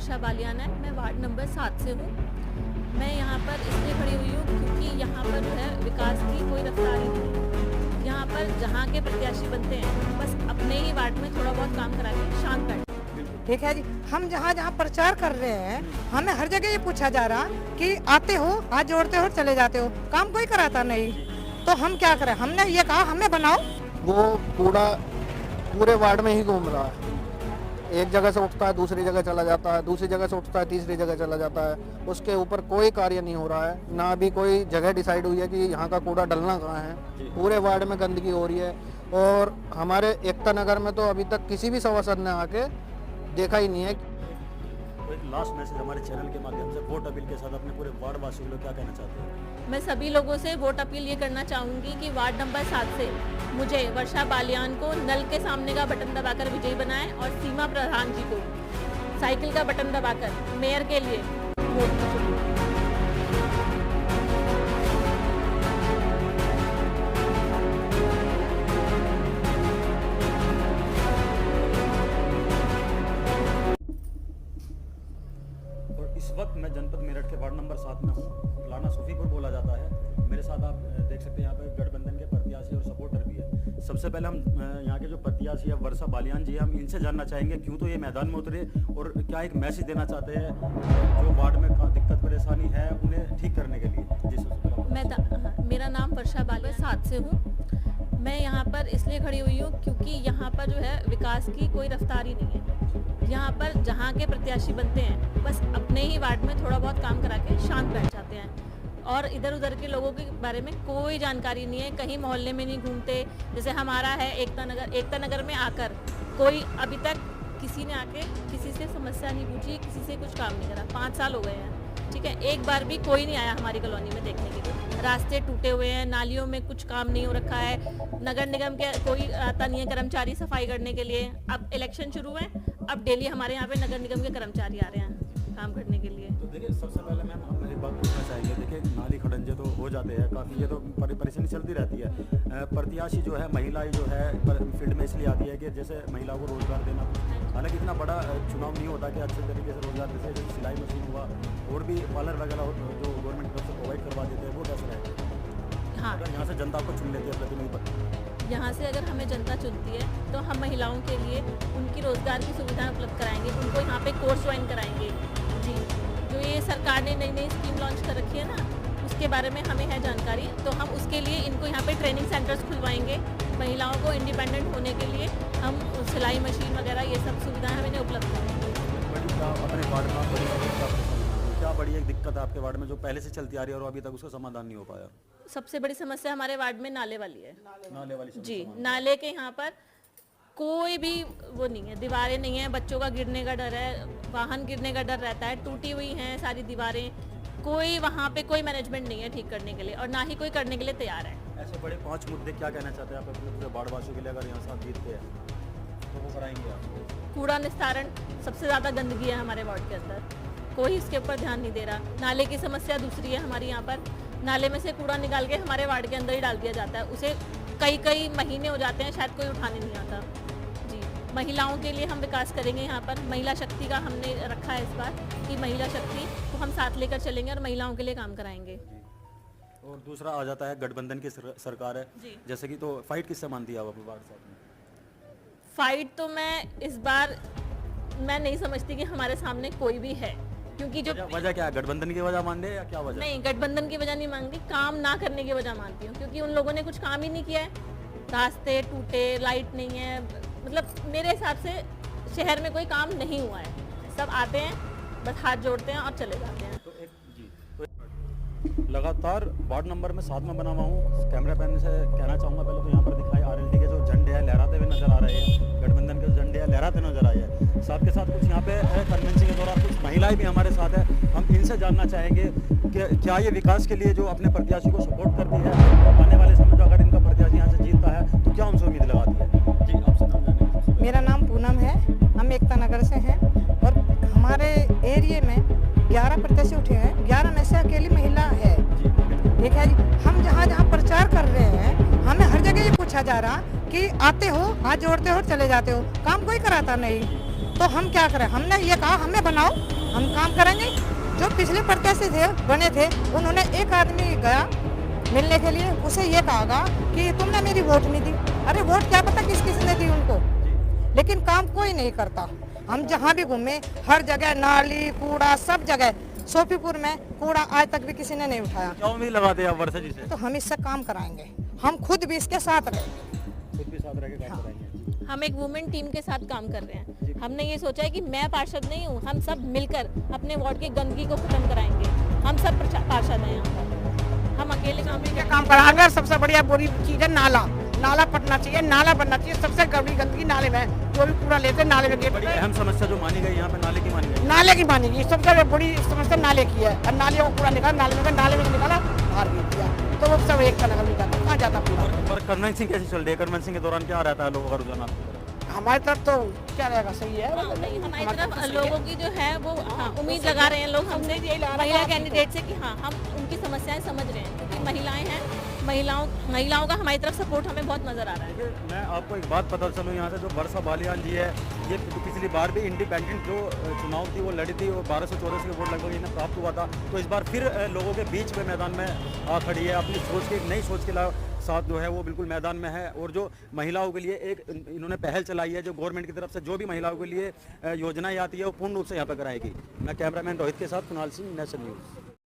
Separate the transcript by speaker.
Speaker 1: वर्षा बालियान है। मैं ward number 7 से हूँ। मैं यहाँ पर इसलिए खड़ी हुई हूँ क्योंकि यहाँ पर जो है विकास की कोई रफ्तार ही नहीं है। यहाँ पर जहाँ के प्रत्याशी बनते हैं बस अपने ही वार्ड में थोड़ा बहुत काम करा के शांत बैठते हैं।
Speaker 2: ठीक है जी, हम जहाँ जहाँ प्रचार कर रहे हैं हमें हर जगह ये पूछा जा रहा कि आते हो, हाथ जोड़ते हो, चले जाते हो, काम कोई कराता नहीं। तो हम क्या करें? हमने ये कहा हमें बनाओ।
Speaker 3: वो कूड़ा पूरे वार्ड में ही घूम रहा है। एक जगह से उठता है, दूसरी जगह चला जाता है, दूसरी जगह से उठता है, तीसरी जगह चला जाता है। उसके ऊपर कोई कार्य नहीं हो रहा है, ना अभी कोई जगह डिसाइड हुई है कि यहाँ का कूड़ा डलना कहाँ है। पूरे वार्ड में गंदगी हो रही है और हमारे एकता नगर में तो अभी तक किसी भी सभासद ने आके देखा ही नहीं है।
Speaker 4: तो एक लास्ट मैसेज हमारे चैनल के माध्यम से वोट अपील के साथ अपने पूरे वार्ड वासियों को क्या कहना चाहते हैं?
Speaker 1: मैं सभी लोगों से वोट अपील ये करना चाहूँगी कि वार्ड नंबर 7 से मुझे वर्षा बालियान को नल के सामने का बटन दबाकर विजयी बनाएं और सीमा प्रधान जी को साइकिल का बटन दबाकर मेयर के लिए वोट करें।
Speaker 4: इस वक्त मैं जनपद मेरठ के वार्ड नंबर 7 में हूँ। फलाना सूफीपुर बोला जाता है। मेरे साथ आप देख सकते हैं यहाँ पे गठबंधन के प्रत्याशी और सपोर्टर भी है। सबसे पहले हम यहाँ के जो प्रत्याशी है वर्षा बालियान जी, हम इनसे जानना चाहेंगे क्यों तो ये मैदान में उतरे और क्या एक मैसेज देना चाहते हैं जो वार्ड में दिक्कत परेशानी है उन्हें ठीक करने के लिए। जी
Speaker 1: मेरा नाम वर्षा बालियान 7 से हूँ। मैं यहाँ पर इसलिए खड़ी हुई हूँ क्योंकि यहाँ पर जो है विकास की कोई रफ्तार ही नहीं है। यहाँ पर जहाँ के प्रत्याशी बनते हैं बस अपने ही वार्ड में थोड़ा बहुत काम करा के शांत बैठ जाते हैं और इधर उधर के लोगों के बारे में कोई जानकारी नहीं है। कहीं मोहल्ले में नहीं घूमते। जैसे हमारा है एकता नगर में आकर कोई अभी तक किसी ने आके किसी से समस्या नहीं पूछी, किसी से कुछ काम नहीं करा। 5 साल हो गए हैं, ठीक है, एक बार भी कोई नहीं आया हमारी कॉलोनी में देखने के लिए। रास्ते टूटे हुए हैं, नालियों में कुछ काम नहीं हो रखा है। नगर निगम के कोई आता नहीं है कर्मचारी सफाई करने के लिए। अब इलेक्शन शुरू है, अब डेली हमारे यहाँ पे नगर निगम के कर्मचारी आ रहे हैं काम करने के लिए।
Speaker 4: तो देखिए सबसे पहले मैम हम एक बात पूछना चाहेंगे। देखिए नाली खड़ंजे तो हो जाते हैं काफ़ी, ये तो परेशानी चलती रहती है। प्रत्याशी जो है महिलाएं जो है फील्ड में इसलिए आती है कि जैसे महिलाओं को रोजगार देना। हालांकि इतना बड़ा चुनाव नहीं होता कि अच्छे तरीके से रोजगार, जैसे सिलाई मशीन हुआ और भी पार्लर वगैरह जो गवर्नमेंट तरफ से प्रोवाइड करवा देते हैं वो कैसे रहते हैं।
Speaker 1: हाँ,
Speaker 4: अगर यहाँ से जनता को चुन लेती है प्रतिनिधि,
Speaker 1: यहाँ से अगर हमें जनता चुनती है तो हम महिलाओं के लिए उनकी रोजगार की सुविधाएं उपलब्ध कराएंगे, उनको यहाँ पे कोर्स ज्वाइन कराएंगे। जी, जो ये सरकार ने नई स्कीम लॉन्च कर रखी है ना, उसके बारे में हमें है जानकारी, तो हम उसके लिए इनको यहाँ पे ट्रेनिंग सेंटर्स खुलवाएंगे। महिलाओं को इंडिपेंडेंट होने के लिए हम सिलाई मशीन वगैरह ये सब सुविधाएं हमें उपलब्ध कराएंगे।
Speaker 4: अपने वार्ड में क्या बड़ी एक दिक्कत है आपके वार्ड में जो पहले से चलती आ रही है और अभी तक उसका समाधान नहीं हो पाया?
Speaker 1: सबसे बड़ी समस्या हमारे वार्ड में नाले वाली है।
Speaker 4: नाले वाली
Speaker 1: जी, नाले के यहाँ पर कोई भी वो नहीं है, दीवारें नहीं है, बच्चों का गिरने का डर है, वाहन गिरने का डर रहता है, टूटी हुई हैं सारी दीवारें। कोई वहाँ पे कोई मैनेजमेंट नहीं है ठीक करने के लिए और ना ही कोई करने के लिए तैयार है।
Speaker 4: ऐसे बड़े 5 मुद्दे क्या कहना चाहते हैं आप अपने पूरे वार्ड वासियों के लिए अगर यहाँ साथ जीतते हैं तो वो कराएंगे आप?
Speaker 1: कूड़ा निस्तारण, सबसे ज़्यादा गंदगी है हमारे वार्ड के अंदर, कोई इसके ऊपर ध्यान नहीं दे रहा। नाले की समस्या दूसरी है हमारी यहाँ पर, नाले में से कूड़ा निकाल के हमारे वार्ड के अंदर ही डाल दिया जाता है। उसे कई महीने हो जाते हैं, शायद कोई उठाने नहीं आता। जी, महिलाओं के लिए हम विकास करेंगे यहाँ पर। महिला शक्ति का हमने रखा है इस बार कि महिला शक्ति को हम साथ लेकर चलेंगे और महिलाओं के लिए काम कराएंगे।
Speaker 4: और दूसरा आ जाता है गठबंधन की सरकार है, जैसे कि तो फाइट किससे मानती है आप अपने वार्ड साथ में?
Speaker 1: फाइट तो मैं इस बार मैं नहीं समझती कि हमारे सामने कोई भी है, क्योंकि जो
Speaker 4: वजह क्या है, गठबंधन की वजह मान रहे या क्या वजह?
Speaker 1: नहीं, गठबंधन की वजह नहीं मानती, काम ना करने की वजह मानती हूँ, क्योंकि उन लोगों ने कुछ काम ही नहीं किया है। रास्ते टूटे, लाइट नहीं है, मतलब मेरे हिसाब से शहर में कोई काम नहीं हुआ है। सब आते हैं, बस हाथ जोड़ते हैं और चले जाते हैं।
Speaker 4: लगातार वार्ड नंबर में 7 में बना हुआ हूँ। कैमरा मैन से कहना चाहूँगा पहले तो यहाँ पर दिखाई आरएलडी के जो झंडे हैं लहराते हुए नजर आ रहे हैं, गठबंधन के जो झंडे हैं लहराते नजर आए हैं। साथ के साथ कुछ यहाँ पे कन्वेंशन के दौरान कुछ महिलाएं भी हमारे साथ है। हम इनसे जानना चाहेंगे कि क्या ये विकास के लिए जो अपने प्रत्याशी को सपोर्ट करती है, आने वाले समय में अगर इनका प्रत्याशी यहाँ से जीतता है तो क्या उनसे उम्मीद लगाती है? जी, आपसे नाम जानेंगे।
Speaker 2: मेरा नाम पूनम है, हम एकता नगर से हैं और हमारे एरिए में 11 प्रत्याशी उठे हैं, 11 में से अकेली महिला है। ठीक है जी, हम जहाँ जहाँ प्रचार कर रहे हैं हमें हर जगह ये पूछा जा रहा कि आते हो, हाथ जोड़ते हो, चले जाते हो, काम कोई कराता नहीं। तो हम क्या करें, हमने ये कहा हमें बनाओ, हम काम करेंगे। जो पिछले प्रत्याशी थे बने थे, उन्होंने एक आदमी गया मिलने के लिए, उसे ये कहा कि तुमने मेरी वोट नहीं दी। अरे वोट क्या पता किस किसने दी उनको, लेकिन काम कोई नहीं करता। हम जहाँ भी घूमे हर जगह नाली कूड़ा सब जगह, सोफीपुर में कूड़ा आज तक भी किसी ने नहीं उठाया।
Speaker 4: क्या उम्मीद लगाते हैं आप वर्षा जी से?
Speaker 2: तो हम इससे काम कराएंगे, हम खुद भी इसके साथ रहेंगे।
Speaker 4: खुद भी साथ रह के काम कराएंगे।
Speaker 1: हम एक वुमेन टीम के साथ काम कर रहे हैं। हमने ये सोचा है कि मैं पार्षद नहीं हूँ, हम सब मिलकर अपने वार्ड की गंदगी को खत्म कराएंगे। हम सब पार्षद हैं यहाँ पर, हम अकेले काम नहीं
Speaker 2: काम कराएंगे। सबसे बढ़िया बुरी चीज है नाला, नाला पटना चाहिए, नाला बनना चाहिए। सबसे बड़ी गंदगी नाले में, जो भी पूरा लेते नाले में गेट
Speaker 4: बड़ी अहम समस्या जो मानी गई यहाँ पे नाले की मानी गई।
Speaker 2: नाले की मानेगी, सबसे बड़ी समस्या नाले की है। और नाले को पूरा निकाला, नाले में निकाला बाहर गिर दिया, तो वो सब एक तरह निकलता कहाँ जाता पूरा।
Speaker 4: और कन्वेंसिंग कैसे चल रही है? कन्वेंसिंग के दौरान क्या रहता है लोगों का रुझान?
Speaker 2: हमारी तरफ तो क्या रहेगा, सही है।
Speaker 1: हमारी तरफ लोगों की जो है वो उम्मीद लगा रहे हैं लोग हमसे, महिला कैंडिडेट से, कि हाँ हम उनकी समस्याएं समझ रहे हैं, क्योंकि महिलाएं हैं, महिलाओं का हमारी तरफ सपोर्ट हमें बहुत नजर आ रहा है।
Speaker 4: मैं आपको एक बात पता चलूँ यहाँ से, जो वर्षा बालियान जी है, ये पिछली बार भी इंडिपेंडेंट जो चुनाव थी वो लड़ी थी, वो 1214 के वोट लगभग इन्हें प्राप्त हुआ था। तो इस बार फिर लोगों के बीच में मैदान में आ खड़ी है, अपनी सोच के, एक नई सोच के साथ जो है वो बिल्कुल मैदान में है। और जो महिलाओं के लिए एक इन्होंने पहल चलाई है, जो गवर्नमेंट की तरफ से जो भी महिलाओं के लिए योजनाएं आती है वो पूर्ण रूप से यहाँ पर कराएगी। मैं कैमरामैन रोहित के साथ कुणाल सिंह, नेशन न्यूज़।